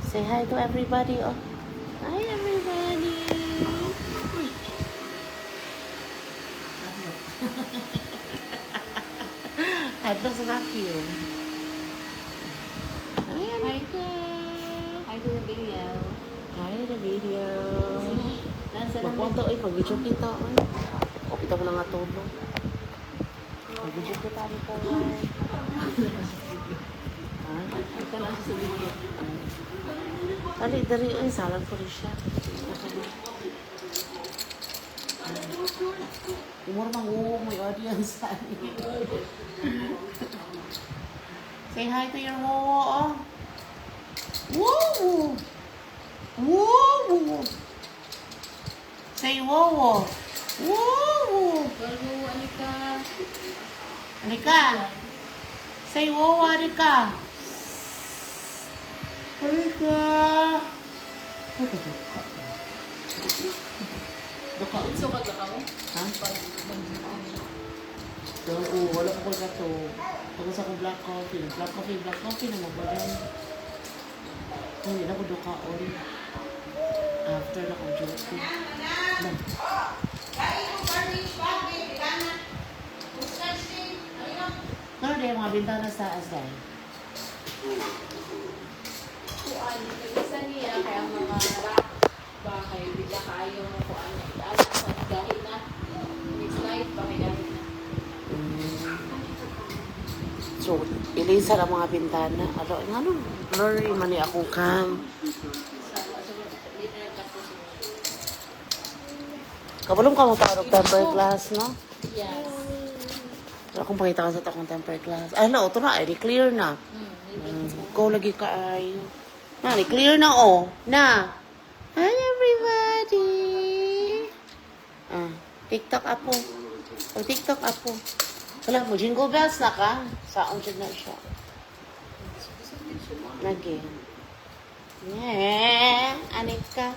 Say hi to everybody. Oh. Hi, everybody. Hadlok sa vacuum. Hi, Anika. Hi to the video. Hi, the video. Nasa Magpunto ay pag-video kita. Ay. O, kita mo na nga tulong. Pag-video kita nito. Ito lang sa video. Dali, dari. Ay, salang ko rin siya. Umur mang may audience. Say hi to your wowo, oh. Woo! Woo! Say wowo. Woo! Bago, Anika. Halika. Say wowo, halika. Halika. Duka. Unso ka ka mo? Ha? So, wala ko na to. Pagkas ako black coffee na mabalan. Hindi na ko dukaon. After na kong joking. Ano na yung mga bintana sa asday? Kuan, isa niya kaya ang mga rock bakay bigla kayo mo kuan niya. Itaas sa dahil na. Next life bakay dahil na. So, ilisa ang mga bintana. Ano? Blurry man ni ako kam. Kabalong ka mo tarog temper class, no? Yes. Wala akong pakita ka sa takong temper class. Ay, no, ito na. Ay, clear na. Go lagi ka ay. Na, clear na, oh. Na. Hi, everybody. TikTok apo. O, TikTok apo. Wala mo, jingle bells na ka. Saan dyan na siya? Lagi. Yeah. Anik ka.